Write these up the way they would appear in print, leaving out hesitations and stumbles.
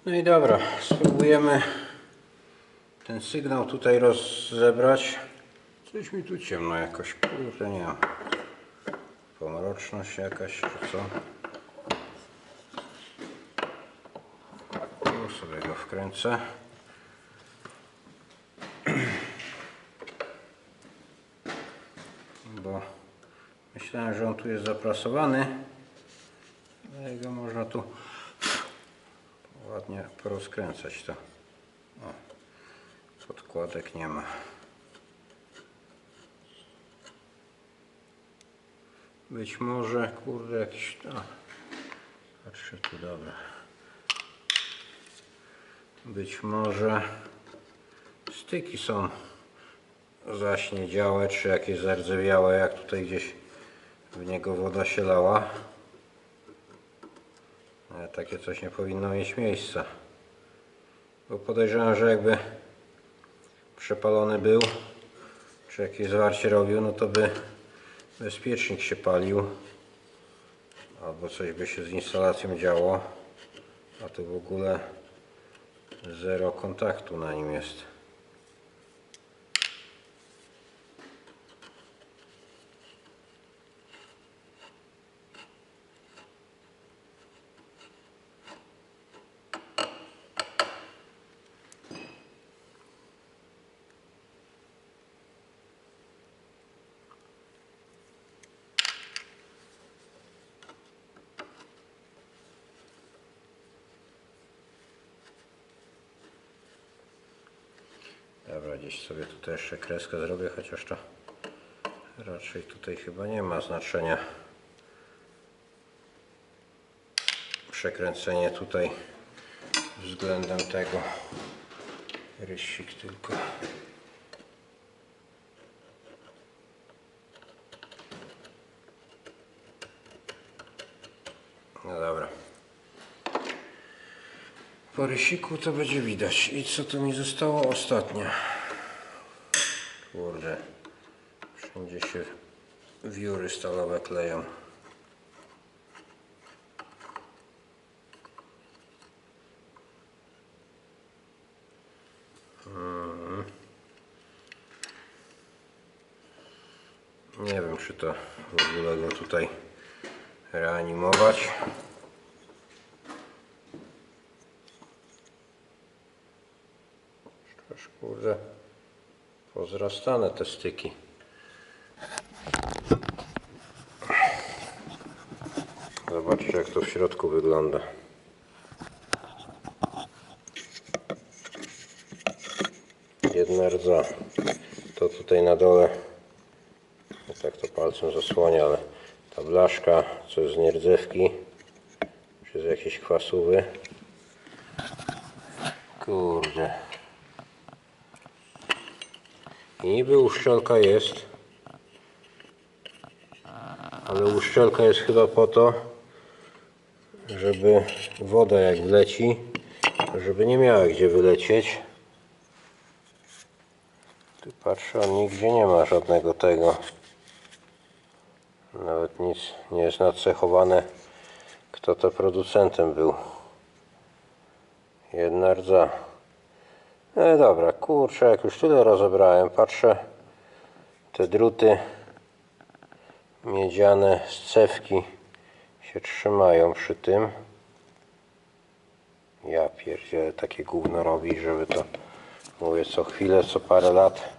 No i dobra, spróbujemy ten sygnał tutaj rozebrać. Coś mi tu ciemno jakoś, kurde, nie wiem. Pomroczność jakaś, czy co? Tu sobie go wkręcę. Bo myślałem, że on tu jest zaprasowany, ale go można tu ładnie porozkręcać to. O, podkładek nie ma. Być może, kurde, jakiś... O, patrzę tu, dobra. Być może styki są zaśniedziałe, czy jakieś zardzewiałe, jak tutaj gdzieś w niego woda się lała. Ale takie coś nie powinno mieć miejsca. Bo podejrzewam, że jakby przepalony był, czy jakieś zwarcie robił, no to by bezpiecznik się palił. Albo coś by się z instalacją działo. A tu w ogóle zero kontaktu na nim jest. Dobra, gdzieś sobie tutaj jeszcze kreskę zrobię, chociaż to raczej tutaj chyba nie ma znaczenia. Przekręcenie tutaj względem tego. Rysik tylko. No dobra. Po rysiku to będzie widać. I co tu mi zostało ostatnio? Kurde. Wszędzie się wióry stalowe kleją. Nie wiem, czy to w ogóle go tutaj reanimować. Aż kurde pozrastane te styki. Zobaczcie, jak to w środku wygląda. Jedna rdza. To tutaj na dole, tak to palcem zasłania, ale ta blaszka, co jest z nierdzewki, czy z jakiejś kwasówy. Kurde. I niby uszczelka jest, ale uszczelka jest chyba po to, żeby woda jak wleci, żeby nie miała gdzie wylecieć. Tu patrzę, on nigdzie nie ma żadnego tego. Nawet nic nie jest nacechowane, kto to producentem był. Jedna rdza. No dobra, kurczę, jak już tyle rozebrałem, patrzę, te druty miedziane z cewki się trzymają przy tym. Ja pierdzielę, takie gówno robi, żeby to, mówię, co chwilę, co parę lat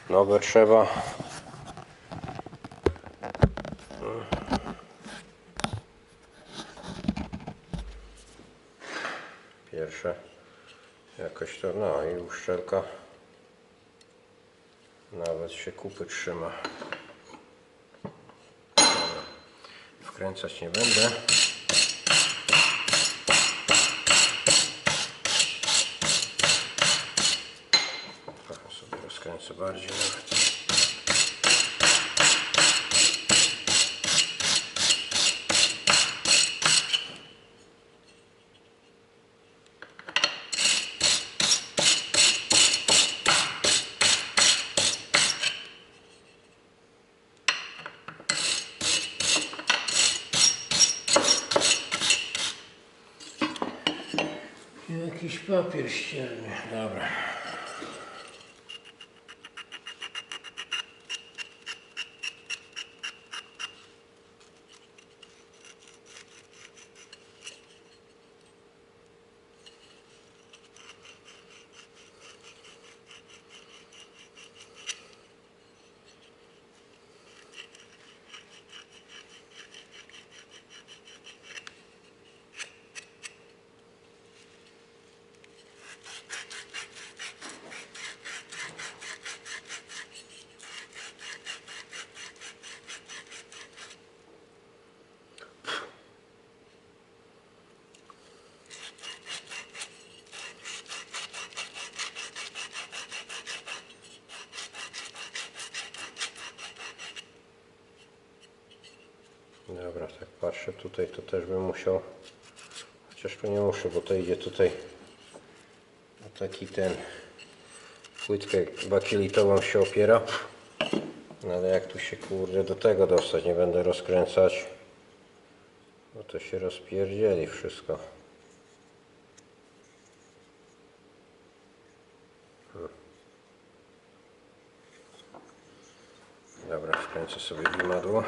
nowe trzeba. Pierwsze jakoś to, no i uszczelka nawet się kupy trzyma. Dobra. Wkręcać nie będę. Trochę sobie rozkręcę bardziej nawet. Jakiś papier ścierny. Dobra. Dobra, tak patrzę tutaj, to też bym musiał, chociaż tu nie muszę, bo to idzie tutaj na taki ten, płytkę bakielitową się opiera, no ale jak tu się kurde do tego dostać, nie będę rozkręcać, bo to się rozpierdzieli wszystko. Dobra, wkręcę sobie gimadło.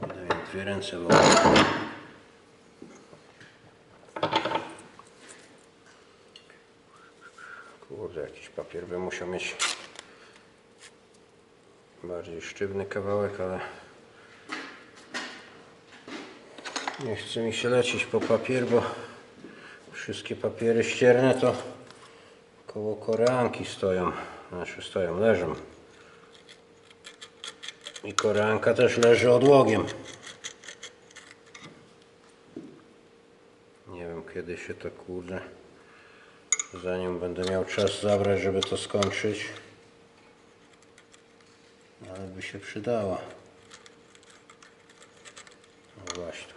Będę miał dwie ręce, bo kurde, jakiś papier bym musiał mieć bardziej sztywny kawałek, ale nie chce mi się lecieć po papier, bo wszystkie papiery ścierne to koło koreanki stoją, leżą. I koreanka też leży odłogiem. Nie wiem, kiedy się to kurde, zanim będę miał czas zabrać, żeby to skończyć, ale by się przydała. No właśnie tu.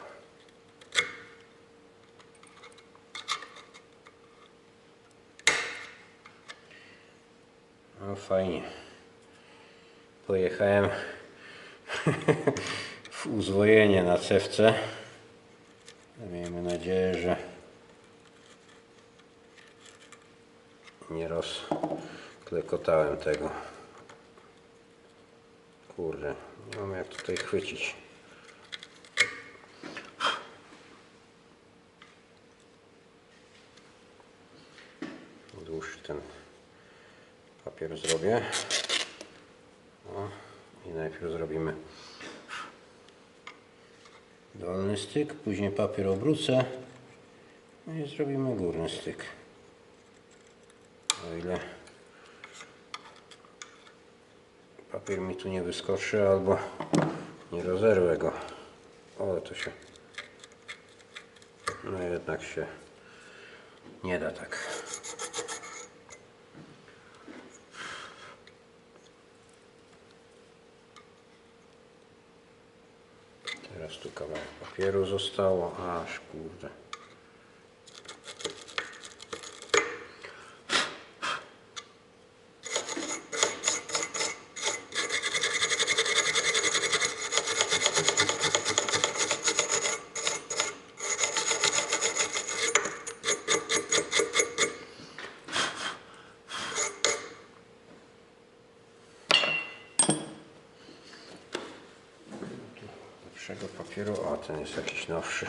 No fajnie. Pojechałem w uzwojenie na cewce. Miejmy nadzieję, że nie rozklekotałem tego. Kurde, nie mam jak tutaj chwycić. Dłuższy ten papier zrobię. O, i najpierw zrobimy dolny styk, później papier obrócę, no i zrobimy górny styk. O ile papier mi tu nie wyskoczy albo nie rozerwę go. O, to się, no jednak się nie da tak. Teraz tu kawałek papieru zostało, aż kurde. Lepszego papieru, a ten jest jakiś nowszy.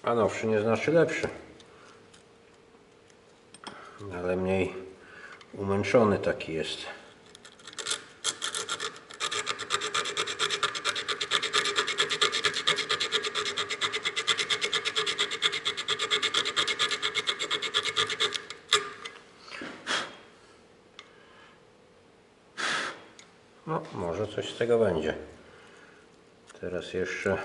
A nowszy nie znaczy lepszy, ale mniej umęczony taki jest. No, może coś z tego będzie. Teraz jeszcze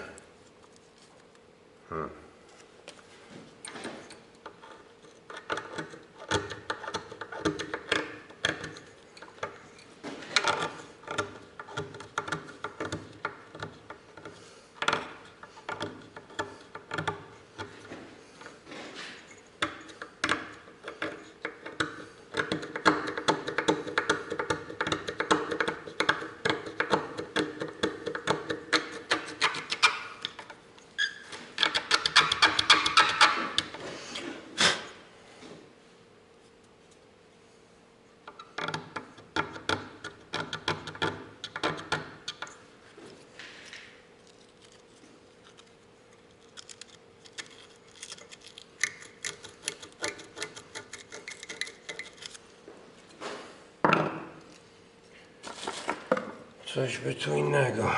Coś by tu innego.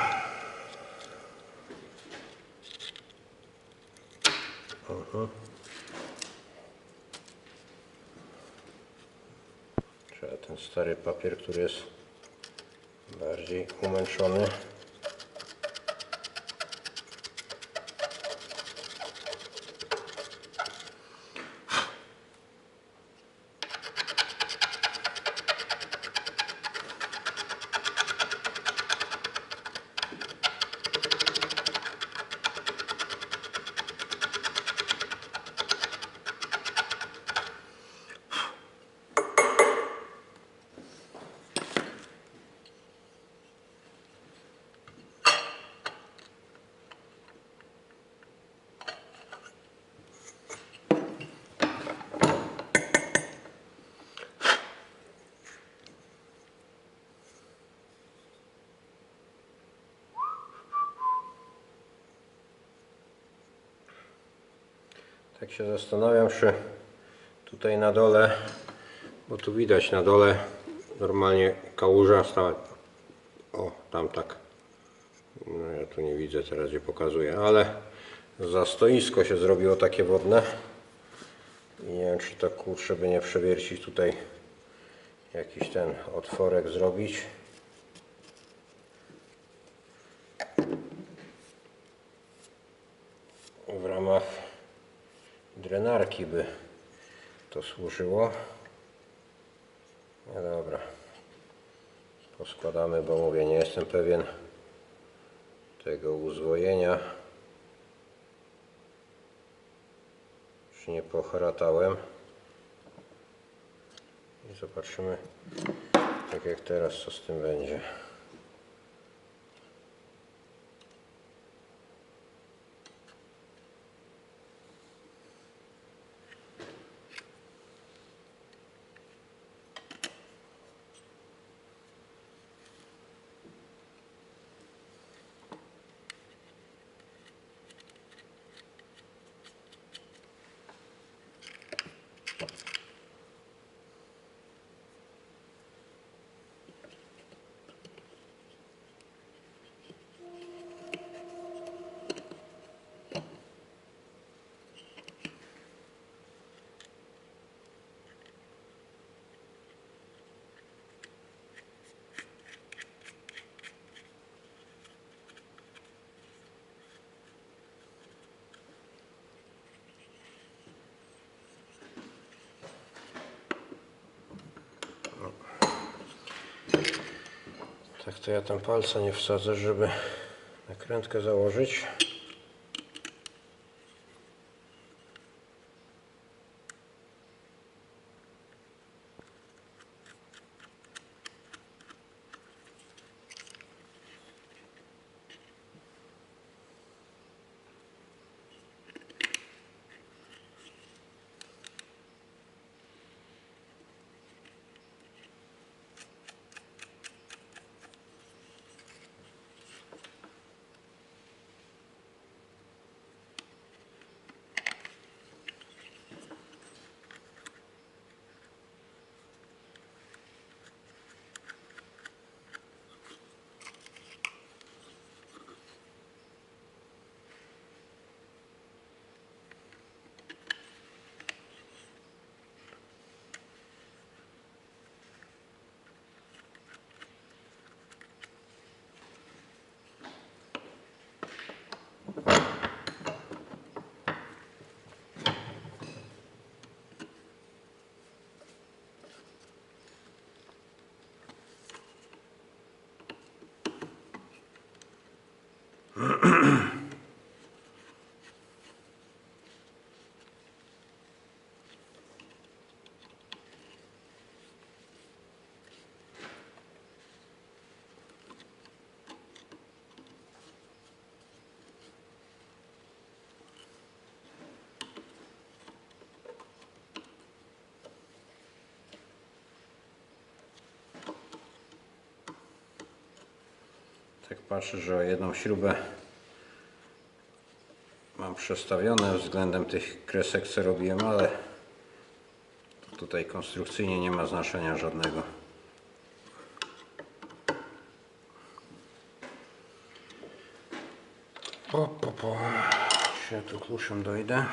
Trzeba ten stary papier, który jest bardziej umęczony. Tak się zastanawiam, czy tutaj na dole, bo tu widać na dole normalnie kałuża stała. O, tam tak. No ja tu nie widzę teraz, gdzie pokazuję, ale za stoisko się zrobiło takie wodne. I nie wiem, czy to kurczę by nie przewiercić tutaj, jakiś ten otworek zrobić. W ramach drenarki by to służyło. No dobra, poskładamy, bo mówię, nie jestem pewien tego uzwojenia, czy nie poharatałem. I zobaczymy, tak jak teraz, co z tym będzie. Tak to ja tam palca nie wsadzę, żeby nakrętkę założyć. Tak patrzę, że o jedną śrubę mam przestawione względem tych kresek, co robiłem, ale tutaj konstrukcyjnie nie ma znaczenia żadnego. Ja tu kluczem dojdę.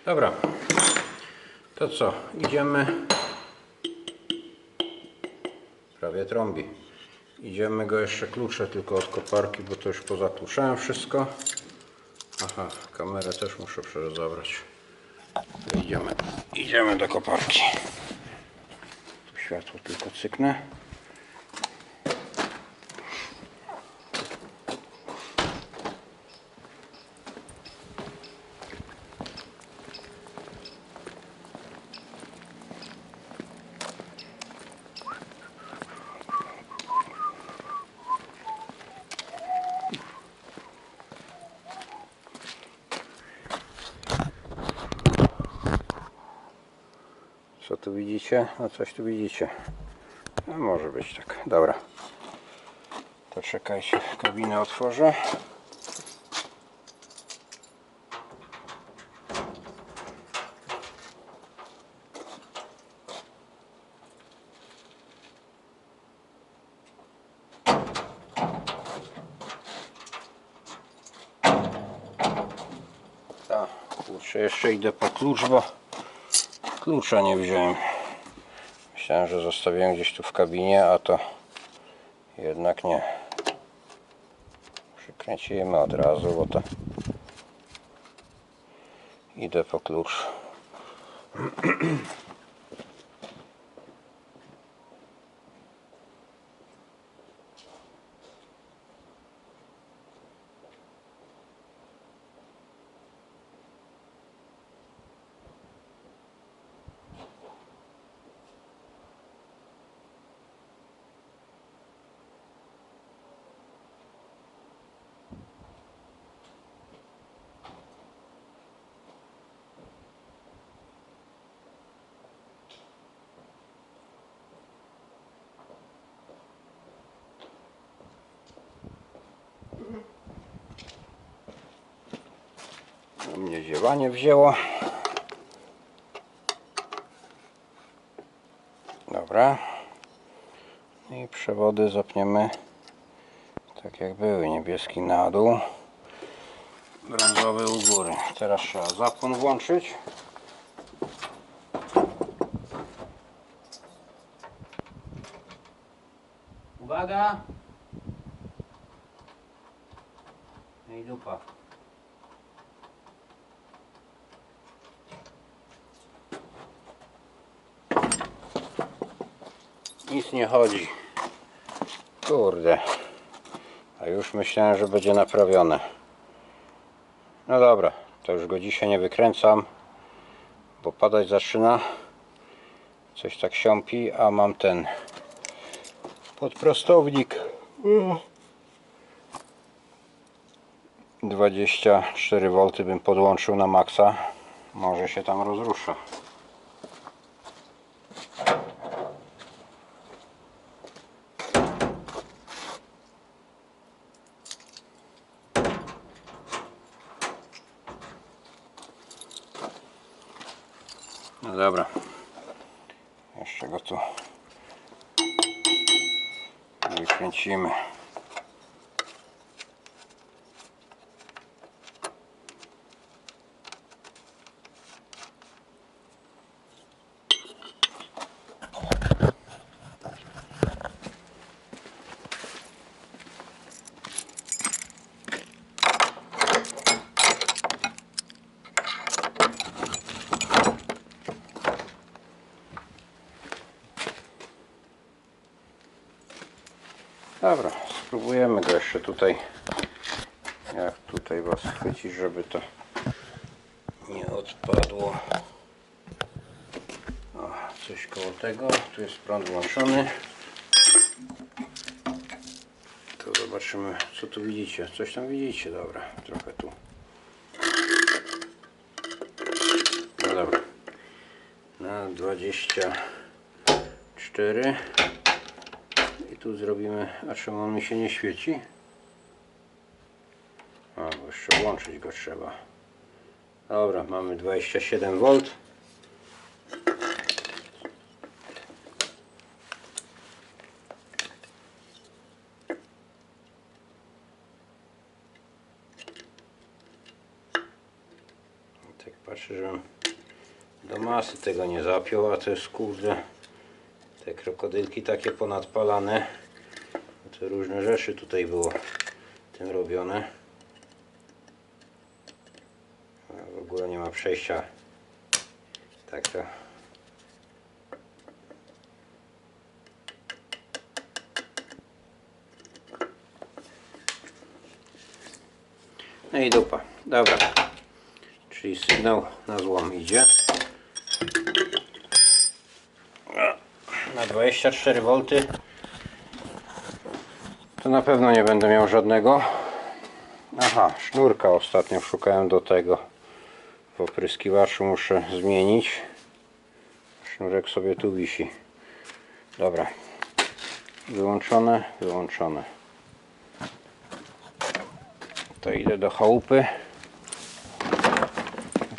Dobra, to co? Idziemy. Prawie trąbi. Idziemy go jeszcze klucze tylko od koparki, bo to już pozakluczałem wszystko. Aha, kamerę też muszę przecież zabrać. Idziemy do koparki. Tu światło tylko cyknę. Co tu widzicie? No coś tu widzicie. No może być tak. Dobra. To czekajcie, kabinę otworzę. Tak, kurczę, jeszcze idę po klucz, bo klucza nie wziąłem. Myślałem, że zostawiłem gdzieś tu w kabinie, a to jednak nie. Przykręcimy od razu, bo to idę po klucz. Mnie ziewanie wzięło. Dobra. I przewody zapniemy tak jak były. Niebieski na dół, brązowy u góry. Teraz trzeba zapłon włączyć. Uwaga! I dupa. Nic nie chodzi. Kurde. A już myślałem, że będzie naprawione. No dobra, to już go dzisiaj nie wykręcam, bo padać zaczyna. Coś tak siąpi, a mam ten podprostownik 24V bym podłączył na maksa. Może się tam rozrusza. No dobra, jeszcze go tu wykręcimy. Dobra, spróbujemy go jeszcze tutaj, jak tutaj was chwycić, żeby to nie odpadło. O, coś koło tego, tu jest prąd włączony. Zobaczymy, co tu widzicie. Coś tam widzicie, dobra. Trochę tu. No dobra. Na 24. I tu zrobimy... A czemu on mi się nie świeci? A, bo jeszcze włączyć go trzeba. Dobra, mamy 27V. Tak patrzę, żebym do masy tego nie zapiął, a to jest kurde te krokodylki takie ponadpalane. To różne rzeczy tutaj było tym robione. W ogóle nie ma przejścia. Tak to. No i dupa. Dobra. Czyli sygnał na złom idzie. Na 24V to na pewno nie będę miał żadnego. Aha, sznurka ostatnio szukałem do tego. W opryskiwaczu muszę zmienić. Sznurek sobie tu wisi. Dobra. Wyłączone, wyłączone. To idę do chałupy.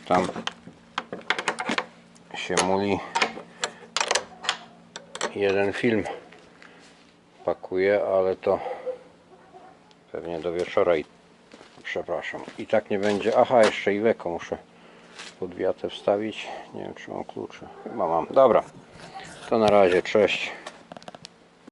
Tam się muli. Jeden film pakuję, ale to pewnie do wieczora i przepraszam. I tak nie będzie. Aha, jeszcze i weko muszę pod wiatę wstawić. Nie wiem, czy mam klucze. Chyba mam. Dobra. To na razie, cześć.